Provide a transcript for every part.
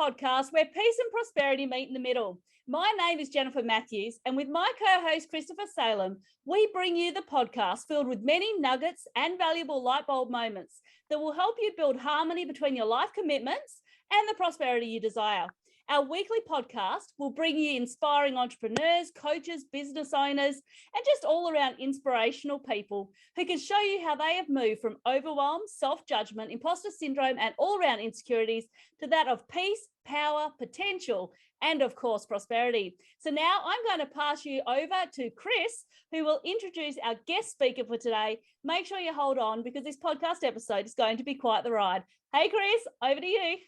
podcast where peace and prosperity meet in the middle. My name is Jennifer Matthews, and with my co-host Christopher Salem, we bring you the podcast filled with many nuggets and valuable light bulb moments that will help you build harmony between your life commitments and the prosperity you desire. Our weekly podcast will bring you inspiring entrepreneurs, coaches, business owners, and just all around inspirational people who can show you how they have moved from overwhelm, self-judgment, imposter syndrome, and all-around insecurities to that of peace, power, potential, and of course, prosperity. So now I'm going to pass you over to Chris, who will introduce our guest speaker for today. Make sure you hold on because this podcast episode is going to be quite the ride. Hey, Chris, over to you.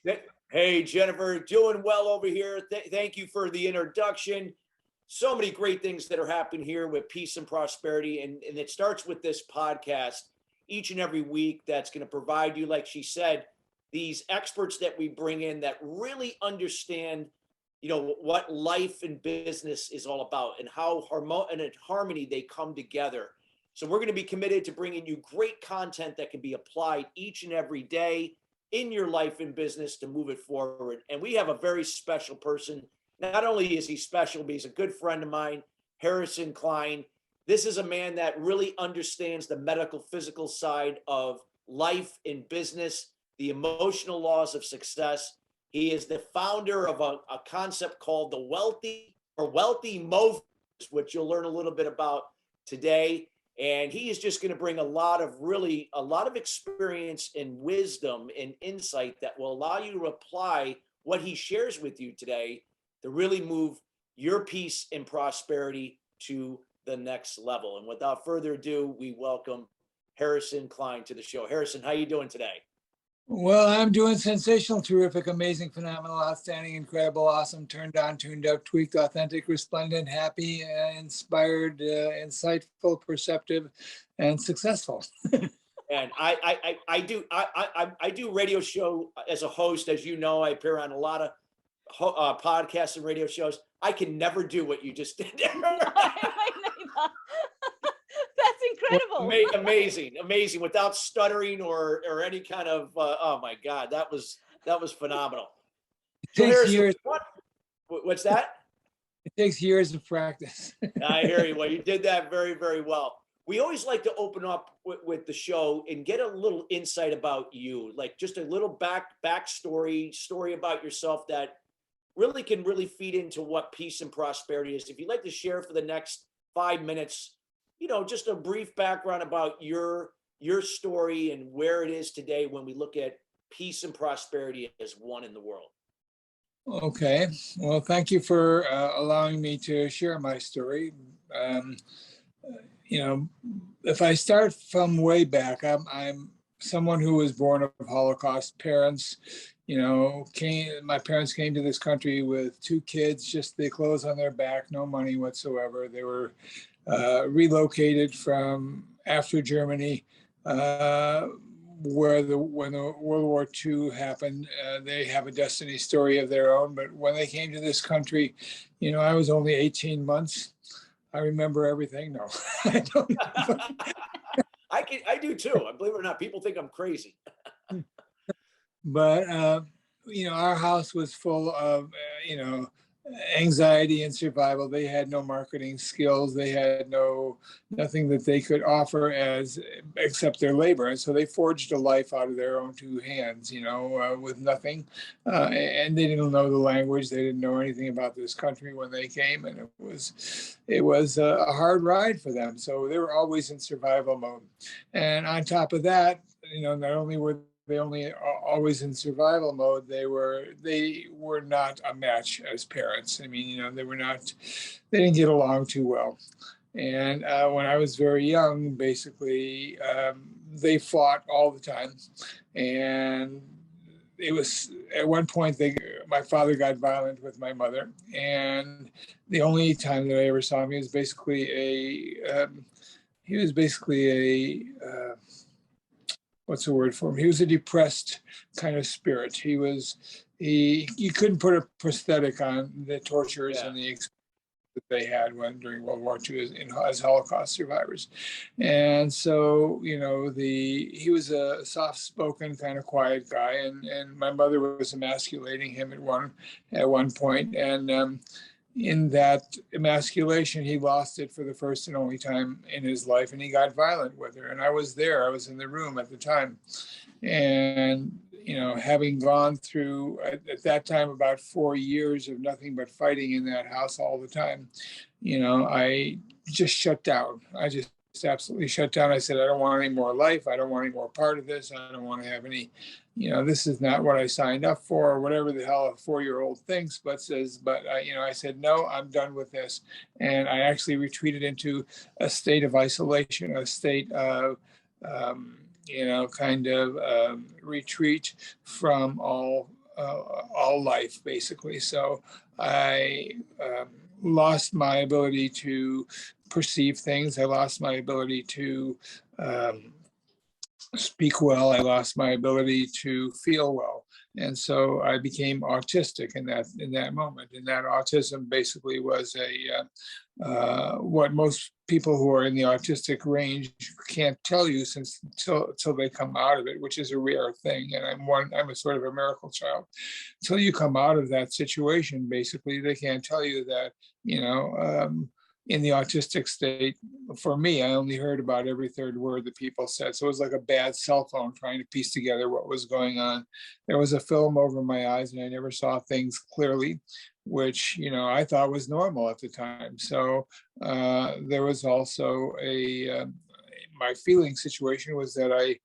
Hey, Jennifer, doing well over here. Thank you for the introduction. So many great things that are happening here with peace and prosperity. And it starts with this podcast each and every week that's going to provide you, like she said, these experts that we bring in that really understand, you know, what life and business is all about and how in harmony they come together. So we're going to be committed to bringing you great content that can be applied each and every day in your life and business to move it forward. And we have a very special person. Not only is he special, but he's a good friend of mine, Harrison Klein. This is a man that really understands the medical, physical side of life and business, the emotional laws of success. He is the founder of a concept called the wealthy movers, which you'll learn a little bit about today. And he is just going to bring a lot of experience and wisdom and insight that will allow you to apply what he shares with you today to really move your peace and prosperity to the next level. And without further ado, we welcome Harrison Klein to the show. Harrison, how are you doing today? Well, I'm doing sensational, terrific, amazing, phenomenal, outstanding, incredible, awesome, turned on, tuned up, tweaked, authentic, resplendent, happy, inspired, insightful, perceptive, and successful. And I do radio show as a host, as you know. I appear on a lot of podcasts and radio shows. I can never do what you just did. That's incredible. Amazing without stuttering or any kind of oh my God, that was phenomenal. It takes years. What's that? It takes years of practice. I hear you. Well, you did that very, very well. We always like to open up with the show and get a little insight about you, like just a little backstory about yourself that really can feed into what peace and prosperity is. If you'd like to share for the next 5 minutes, you know, just a brief background about your story and where it is today when we look at peace and prosperity as one in the world. Okay. Well, thank you for allowing me to share my story. You know, if I start from way back, I'm someone who was born of Holocaust parents. You know, my parents came to this country with 2 kids, just the clothes on their back, no money whatsoever. They were relocated from after Germany, when the World War II happened. They have a destiny story of their own, but when they came to this country, you know, I was only 18 months. I remember everything. No, I don't. I do too. Believe it or not, people think I'm crazy. But you know, our house was full of you know, anxiety and survival. They had no marketing skills. They had nothing that they could offer except their labor. And so they forged a life out of their own 2 hands, you know, with nothing. And they didn't know the language. They didn't know anything about this country when they came. And it was a hard ride for them. So they were always in survival mode. And on top of that, you know, not only were they always in survival mode, they were not a match as parents. I mean, you know, they didn't get along too well. And when I was very young, basically, they fought all the time. And it was at one point my father got violent with my mother, and the only time that I ever saw him, he was basically a what's the word for him? He was a depressed kind of spirit. You couldn't put a prosthetic on the tortures and the that they had during World War II as Holocaust survivors. And so, he was a soft-spoken, kind of quiet guy, and my mother was emasculating him at one point. And in that emasculation, he lost it for the first and only time in his life, and he got violent with her. And I was there. I was in the room at the time. And having gone through at that time about 4 years of nothing but fighting in that house all the time, I just shut down. I just absolutely shut down. I said, I don't want any more life. I don't want any more part of this. I don't want to have any, this is not what I signed up for, or whatever the hell a 4-year-old thinks, but I said, no, I'm done with this. And I actually retreated into a state of isolation, a state of, retreat from all life, basically. So I lost my ability to perceive things. I lost my ability to speak well. I lost my ability to feel well. And so I became autistic in that moment. And that autism basically was what most people who are in the autistic range can't tell you until they come out of it, which is a rare thing. And I'm a sort of a miracle child. Until you come out of that situation, basically, they can't tell you that, in the autistic state, for me, I only heard about every third word that people said. So it was like a bad cell phone trying to piece together what was going on. There was a film over my eyes and I never saw things clearly, which, I thought was normal at the time. So there was also my feeling situation was that I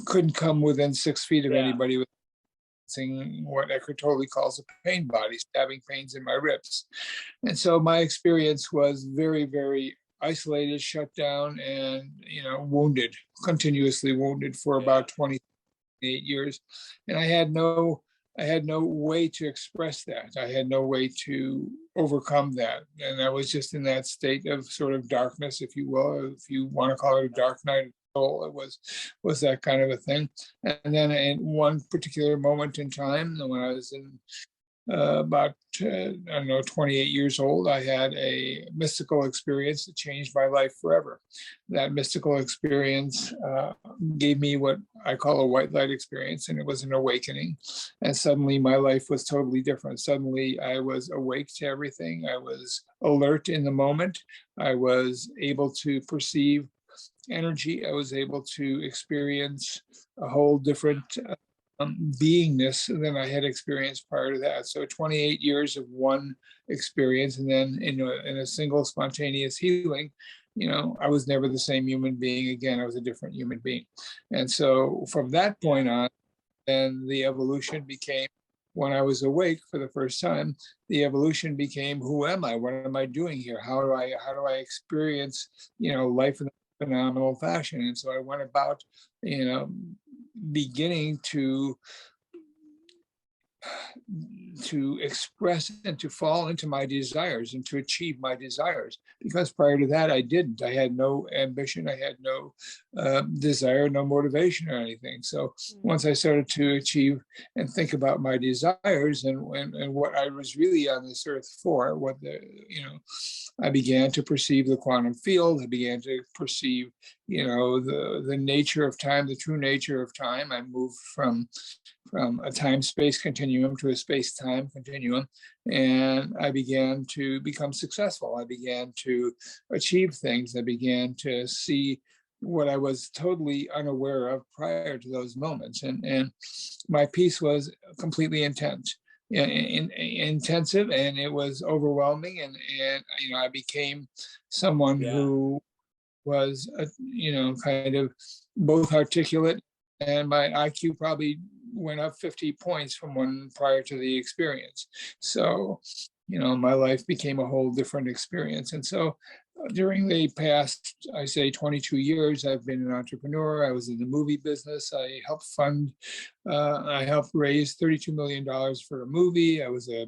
couldn't come within 6 feet of anybody with what Eckhart Tolle calls a pain body, stabbing pains in my ribs. And so my experience was very, very isolated, shut down, and, continuously wounded for about 28 years. And I had no way to express that. I had no way to overcome that. And I was just in that state of sort of darkness, if you will, if you want to call it a dark night. It was that kind of a thing. And then in one particular moment in time, when I was in about 28 years old, I had a mystical experience that changed my life forever. That mystical experience gave me what I call a white light experience, and it was an awakening. And suddenly my life was totally different. Suddenly I was awake to everything. I was alert in the moment. I was able to perceive energy. I was able to experience a whole different beingness than I had experienced prior to that. So 28 years of one experience, and then in a single spontaneous healing, I was never the same human being again. I was a different human being. And so from that point on, then the evolution became, when I was awake for the first time, the evolution became, who am I? What am I doing here? How do I experience, life in a phenomenal fashion? And so I went about, beginning to express and to fall into my desires and to achieve my desires, because prior to that I didn't. I had no ambition, I had no desire, no motivation or anything. So once I started to achieve and think about my desires and what I was really on this earth for, I began to perceive the quantum field. I began to perceive the nature of time, the true nature of time. I moved from a time-space continuum to a space-time continuum, and I began to become successful. I began to achieve things. I began to see what I was totally unaware of prior to those moments, and my peace was completely intensive, and it was overwhelming, and I became someone who was kind of both articulate, and my IQ probably went up 50 points from one prior to the experience. So, my life became a whole different experience. And so during the past, I say 22 years, I've been an entrepreneur. I was in the movie business. I helped raise $32 million for a movie. I was a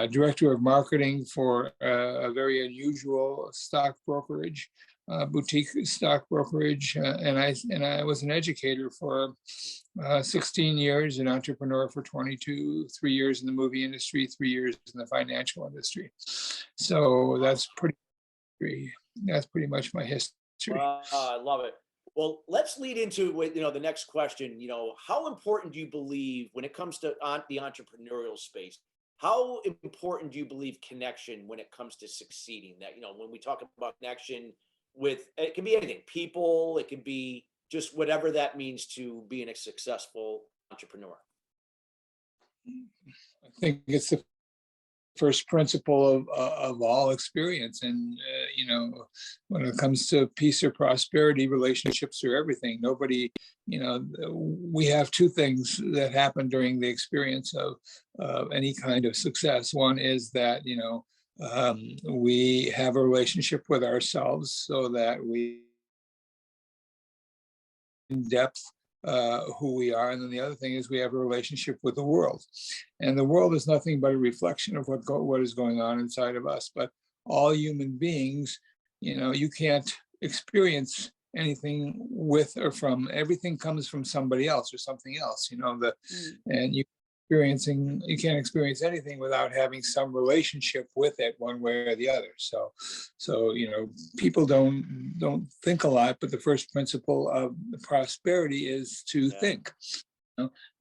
director of marketing for a very unusual stock brokerage. boutique stock brokerage, and I was an educator for 16 years, an entrepreneur for 22, 3 years in the movie industry, 3 years in the financial industry. So that's pretty much my history. I love it. Well, let's lead into the next question. How important do you believe when it comes to the entrepreneurial space? How important do you believe connection when it comes to succeeding? That when we talk about connection with, it can be anything, people, it can be just whatever that means to being a successful entrepreneur. I think it's the first principle of all experience, and when it comes to peace or prosperity, relationships are everything. Nobody, we have two things that happen during the experience of any kind of success. One is that we have a relationship with ourselves, so that we in depth who we are. And then the other thing is we have a relationship with the world. And the world is nothing but a reflection of what is going on inside of us. But all human beings, you can't experience anything with or from. Everything comes from somebody else or something else, and you can't experience anything without having some relationship with it one way or the other. So people don't think a lot, but the first principle of prosperity is to think.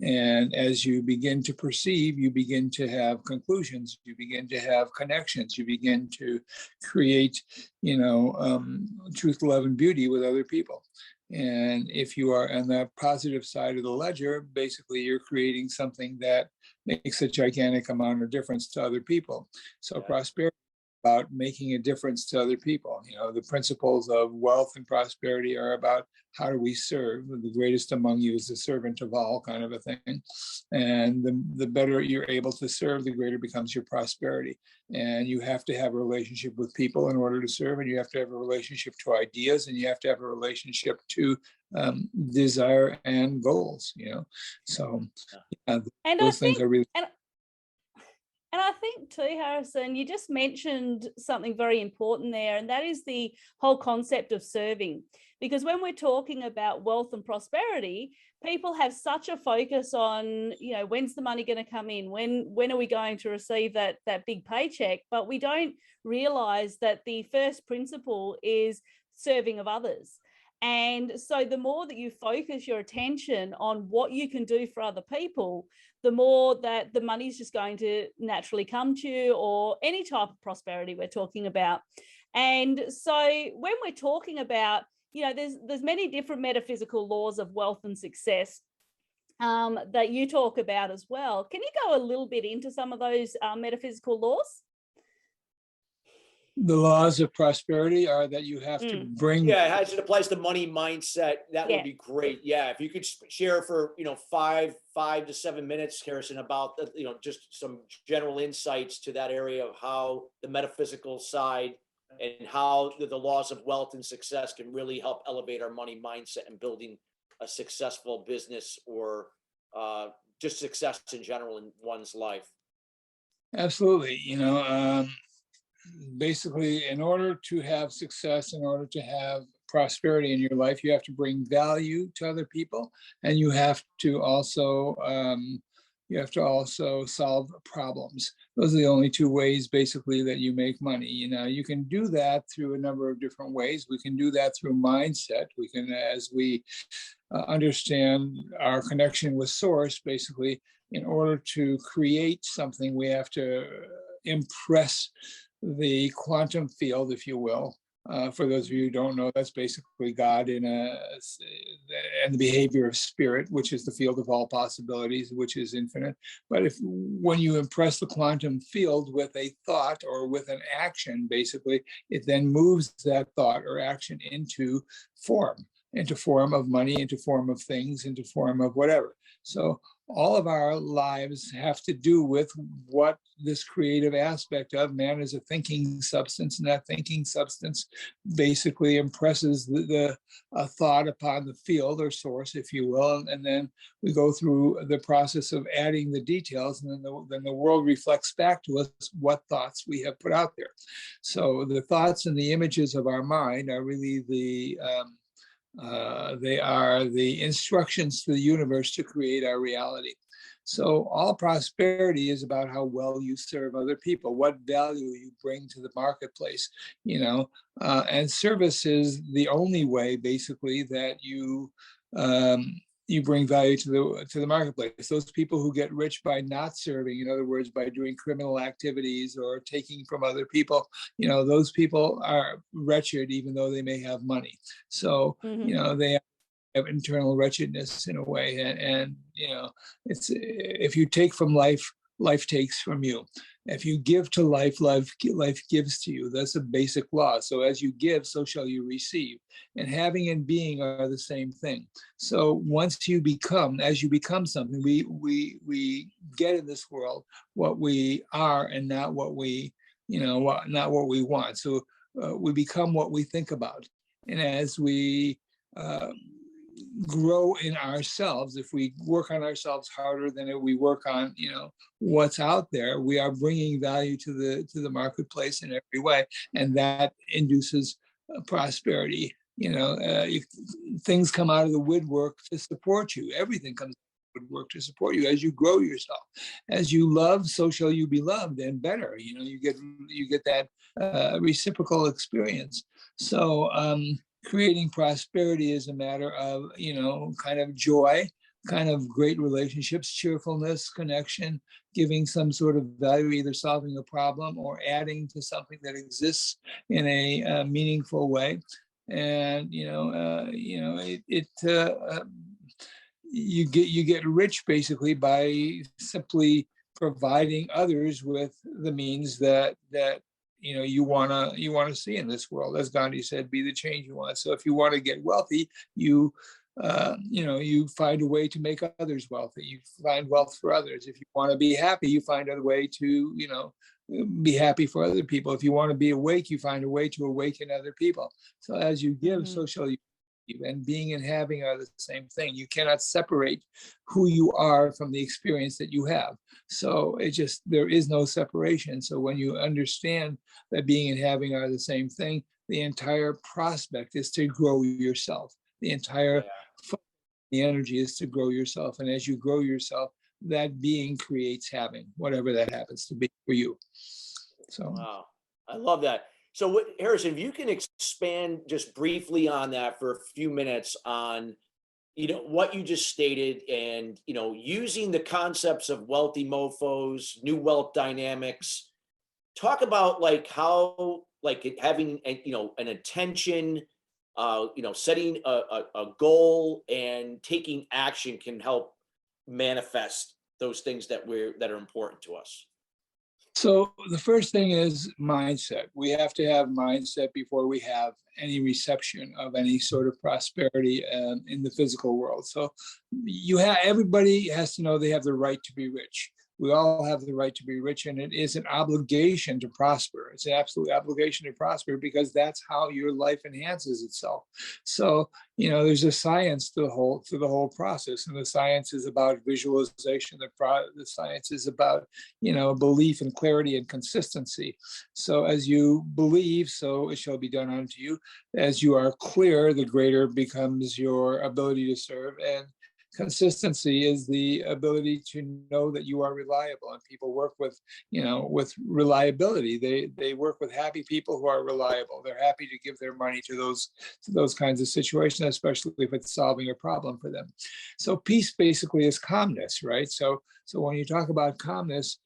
And as you begin to perceive, you begin to have conclusions, you begin to have connections, you begin to create, truth, love, and beauty with other people. And if you are on the positive side of the ledger, basically you're creating something that makes a gigantic amount of difference to other people. So prosperity is about making a difference to other people. The principles of wealth and prosperity are about how do we serve? The greatest among you is the servant of all, kind of a thing. And the better you're able to serve, the greater becomes your prosperity. And you have to have a relationship with people in order to serve, and you have to have a relationship to ideas, and you have to have a relationship to desire and goals, So those things are really... And I think too, Harrison, you just mentioned something very important there, and that is the whole concept of serving. Because when we're talking about wealth and prosperity, people have such a focus on, when's the money going to come in? When are we going to receive that big paycheck? But we don't realize that the first principle is serving of others. And so the more that you focus your attention on what you can do for other people, the more that the money is just going to naturally come to you, or any type of prosperity we're talking about. And so when we're talking about, there's many different metaphysical laws of wealth and success that you talk about as well. Can you go a little bit into some of those metaphysical laws? The laws of prosperity are that you have to bring... Yeah, as it applies to money mindset, that would be great. Yeah, if you could share for 5 to 7 minutes, Harrison, about just some general insights to that area of how the metaphysical side and how the laws of wealth and success can really help elevate our money mindset and building a successful business, or just success in general in one's life. Absolutely. Basically, in order to have success, in order to have prosperity in your life, you have to bring value to other people, and you have to also solve problems. Those are the only two ways, basically, that you make money. You can do that through a number of different ways. We can do that through mindset. We can, as we understand our connection with source, basically, in order to create something, we have to impress the quantum field, if you will. For those of you who don't know, that's basically God and the behavior of spirit, which is the field of all possibilities, which is infinite. But when you impress the quantum field with a thought or with an action, basically, it then moves that thought or action into form. into form of money, into form of things, into form of whatever. So all of our lives have to do with what this creative aspect of man is, a thinking substance, and that thinking substance basically impresses a thought upon the field or source, if you will, and then we go through the process of adding the details, and then the world reflects back to us what thoughts we have put out there. So the thoughts and the images of our mind are really they are the instructions to the universe to create our reality. So all prosperity is about how well you serve other people, what value you bring to the marketplace, and service is the only way, basically, that you bring value to the marketplace. Those people who get rich by not serving, in other words, by doing criminal activities or taking from other people, those people are wretched, even though they may have money. So, they have internal wretchedness in a way, and it's, if you take from life, life takes from you. If you give to life, life gives to you. That's a basic law. So as you give, so shall you receive. And having and being are the same thing. So once you become, as you become something, we get in this world what we are and not what we, not what we want. So we become what we think about. And as we grow in ourselves, if we work on ourselves harder than if we work on what's out there, we are bringing value to the marketplace in every way, and that induces prosperity. Things come out of the woodwork to support you. Everything comes out of the woodwork to support you as you grow yourself. As you love, so shall you be loved, and better. You get that reciprocal experience. So creating prosperity is a matter of, kind of joy, kind of great relationships, cheerfulness, connection, giving some sort of value, either solving a problem or adding to something that exists in a meaningful way. And, you get rich basically by simply providing others with the means that you wanna see in this world. As Gandhi said, be the change you want. So if you want to get wealthy, you find a way to make others wealthy. You find wealth for others. If you want to be happy, you find a way to be happy for other people. If you want to be awake, you find a way to awaken other people. So as you give, so shall you. And being and having are the same thing. You cannot separate who you are from the experience that you have. So there is no separation. So when you understand that being and having are the same thing, the entire prospect is to grow yourself. The entire the energy is to grow yourself. And as you grow yourself, that being creates having, whatever that happens to be for you. So wow, I love that. So Harrison, if you can expand just briefly on that for a few minutes on, what you just stated, and, using the concepts of wealthy mofos, new wealth dynamics, talk about how having, an intention, setting a goal and taking action can help manifest those things that are important to us. So the first thing is mindset. We have to have mindset before we have any reception of any sort of prosperity in the physical world. So everybody has to know they have the right to be rich. We all have the right to be rich, and it is an obligation to prosper. It's an absolute obligation to prosper because that's how your life enhances itself. So, there's a science to the whole process, and the science is about visualization. The science is about, belief and clarity and consistency. So as you believe, so it shall be done unto you. As you are clear, the greater becomes your ability to serve, and consistency is the ability to know that you are reliable, and people work with reliability. They work with happy people who are reliable. They're happy to give their money to those kinds of situations, especially if it's solving a problem for them. So peace basically is calmness, right? So when you talk about calmness,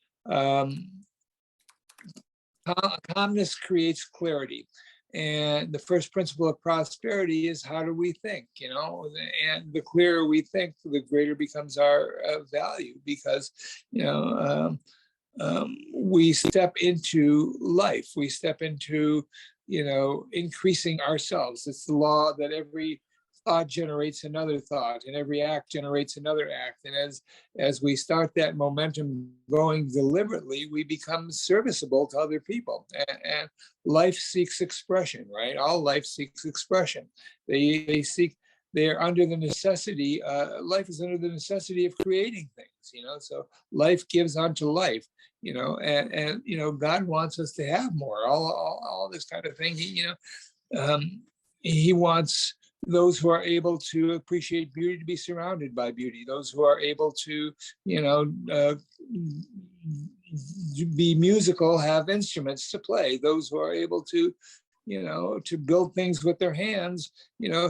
calmness creates clarity. And the first principle of prosperity is, how do we think? And the clearer we think, the greater becomes our value, because we step into life. We step into increasing ourselves. It's the law that every thought generates another thought, and every act generates another act. And as we start that momentum going deliberately, we become serviceable to other people. And life seeks expression, right? All life seeks expression. They're under the necessity, life is under the necessity of creating things, so life gives unto life, and God wants us to have more, all this kind of thing. He wants those who are able to appreciate beauty to be surrounded by beauty, those who are able to, be musical, have instruments to play, those who are able to, to build things with their hands,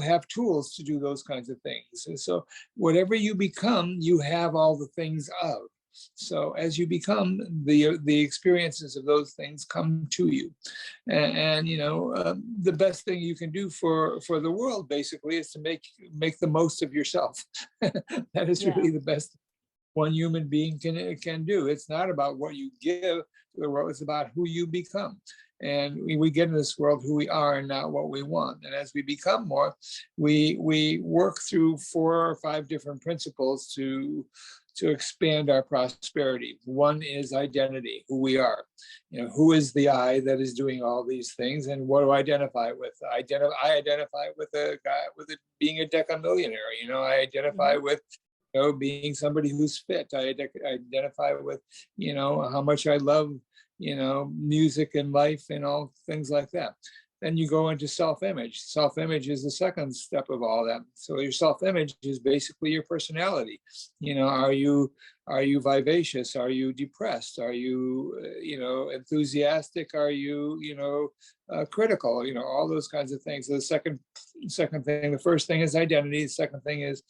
have tools to do those kinds of things. And so whatever you become, you have all the things of. So as you become, the experiences of those things come to you. And the best thing you can do for the world basically is to make the most of yourself. That is really the best one human being can do. It's not about what you give to the world, it's about who you become. And we get in this world who we are and not what we want. And as we become more, we work through 4 or 5 different principles to expand our prosperity. One is identity, who we are. Who is the I that is doing all these things, and what do I identify with? I identify with a guy with it being a decamillionaire. I identify with being somebody who's fit. I identify with how much I love music and life and all things like that. Then you go into self-image. Self-image is the second step of all that. So your self-image is basically your personality. Are you vivacious? Are you depressed? Are you enthusiastic? Are you critical? All those kinds of things. So the second thing, the first thing is identity. The second thing is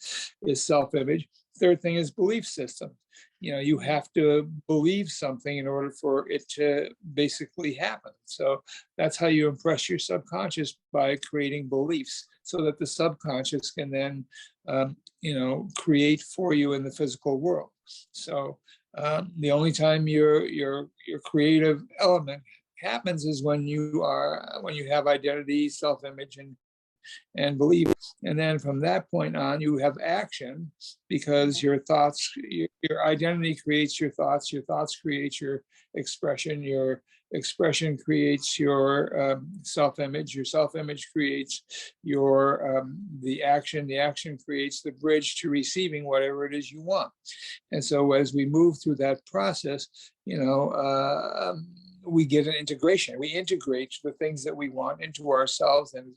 self-image. Third thing is belief system. You have to believe something in order for it to basically happen. So that's how you impress your subconscious, by creating beliefs, so that the subconscious can then, create for you in the physical world. So the only time your creative element happens is when you have identity, self-image, and belief. And then from that point on, you have action, because your thoughts, your identity creates your thoughts create your expression creates your self-image, your self-image creates the action creates the bridge to receiving whatever it is you want. And so as we move through that process, we get an integration. We integrate the things that we want into ourselves, and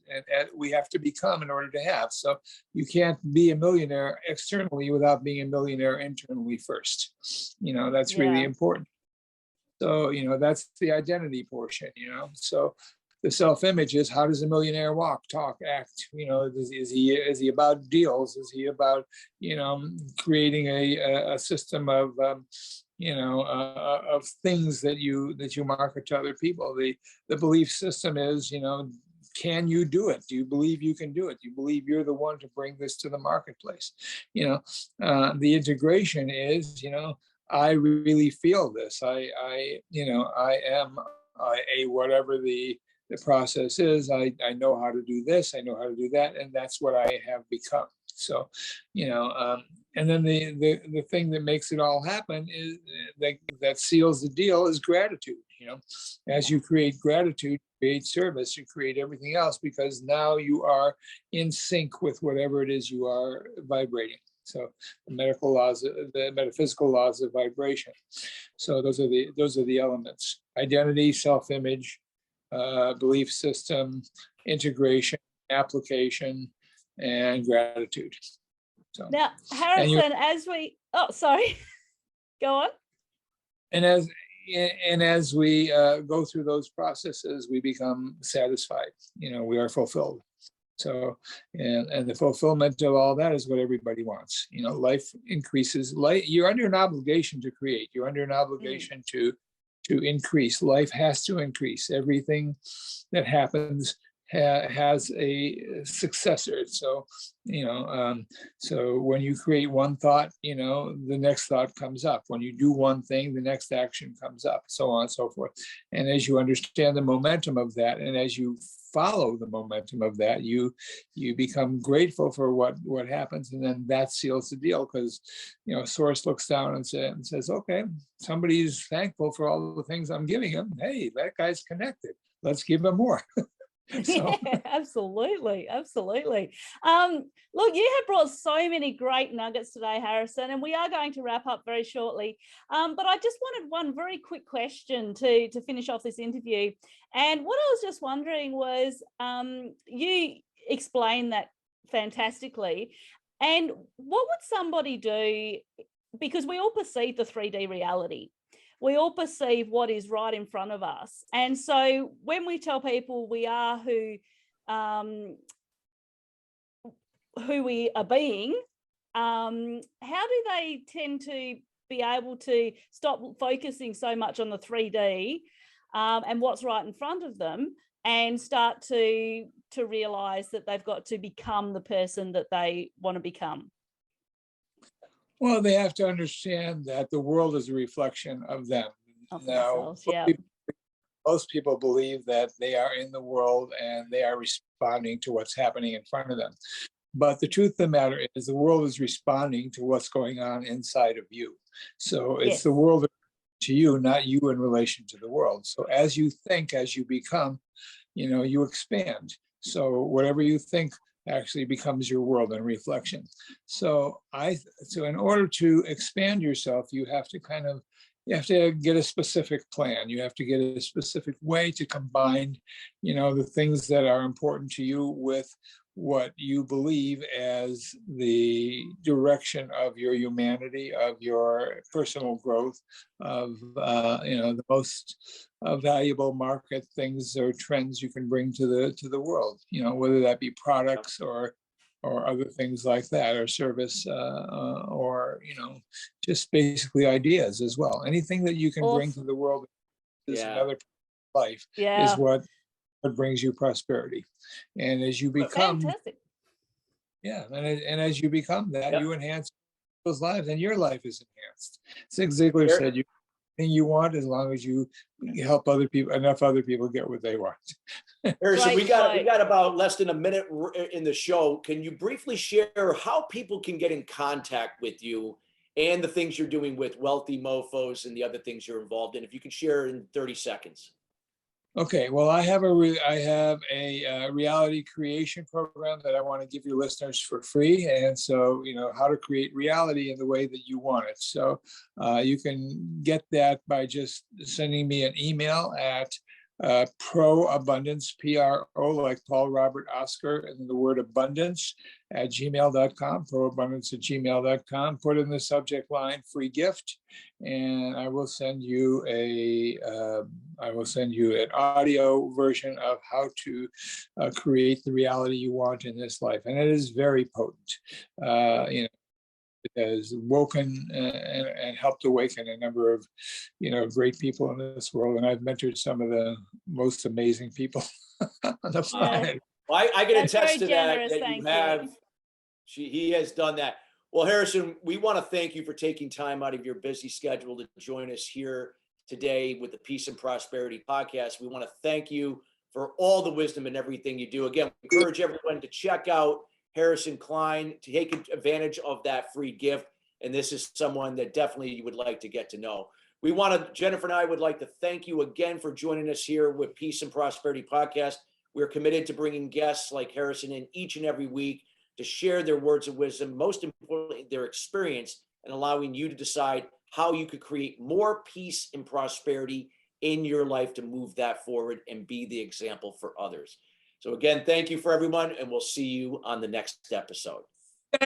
we have to become in order to have. So you can't be a millionaire externally without being a millionaire internally first. That's really important. So, that's the identity portion, So the self-image is, how does a millionaire walk, talk, act? Is he about deals? Is he about, creating a system of of things that you market to other people? The belief system is, can you do it? Do you believe you can do it? Do you believe you're the one to bring this to the marketplace? The integration is, I really feel this. I am a whatever the process is. I know how to do this. I know how to do that, and that's what I have become. So, and then the thing that makes it all happen is that seals the deal is gratitude. As you create gratitude, create service, you create everything else, because now you are in sync with whatever it is you are vibrating. So the metaphysical laws of vibration. So those are the elements: identity, self-image, belief system, integration, application, and gratitude. So now, Harrison, go on. And as we go through those processes, we become satisfied. We are fulfilled. So, and the fulfillment of all that is what everybody wants. Life increases. You're under an obligation to create. You're under an obligation to increase. Life has to increase. Everything that happens has a successor. So, so when you create one thought, the next thought comes up. When you do one thing, the next action comes up, so on and so forth. And as you understand the momentum of that, and as you follow the momentum of that. You become grateful for what happens, and then that seals the deal, because Source looks down and says, okay, somebody's thankful for all the things I'm giving him. Hey, that guy's connected. Let's give him more. Yeah, absolutely. Look, you have brought so many great nuggets today, Harrison, and we are going to wrap up very shortly. But I just wanted one very quick question to finish off this interview. And what I was just wondering was, you explained that fantastically. And what would somebody do? Because we all perceive the 3D reality. We all perceive what is right in front of us. And so when we tell people we are who we are being, how do they tend to be able to stop focusing so much on the 3D and what's right in front of them, and start to realize that they've got to become the person that they want to become? Well, they have to understand that the world is a reflection of them. Of Now, themselves, yeah. most people believe that they are in the world and they are responding to what's happening in front of them. But the truth of the matter is the world is responding to what's going on inside of you. So it's Yes. the world to you, not you in relation to the world. So as you think, as you become, you expand. So whatever you think actually becomes your world and reflection. So in order to expand yourself, you have to get a specific plan. You have to get a specific way to combine, the things that are important to you with what you believe as the direction of your humanity, of your personal growth, of the most valuable market things or trends you can bring to the world. Whether that be products or other things like that, or service, or just basically ideas as well. Anything that you can bring to the world is another life is what brings you prosperity. And as you become, fantastic. And as you become that, you enhance people's lives, and your life is enhanced. Zig Ziglar said, "You anything you want, as long as you help enough other people get what they want." Harrison, we got about less than a minute in the show. Can you briefly share how people can get in contact with you and the things you're doing with Wealthy Mofos and the other things you're involved in? If you can share in 30 seconds. Okay, well, I have a reality creation program that I want to give your listeners for free. And so, how to create reality in the way that you want it. So you can get that by just sending me an email at pro-abundance, PRO, like Paul, Robert, Oscar, and then the word abundance at gmail.com, proabundance@gmail.com. Put in the subject line "free gift," and I will send you an audio version of how to create the reality you want in this life. And it is very potent. It has woken and helped awaken a number of, great people in this world. And I've mentored some of the most amazing people on the planet. Well, I can attest to generous, that you have. He has done that. Well, Harrison, we want to thank you for taking time out of your busy schedule to join us here today with the Peace and Prosperity podcast. We want to thank you for all the wisdom and everything you do. Again, we encourage everyone to check out Harrison Klein, to take advantage of that free gift. And this is someone that definitely you would like to get to know. Jennifer and I would like to thank you again for joining us here with Peace and Prosperity Podcast. We're committed to bringing guests like Harrison in each and every week to share their words of wisdom, most importantly, their experience, and allowing you to decide how you could create more peace and prosperity in your life to move that forward and be the example for others. So again, thank you for everyone, and we'll see you on the next episode.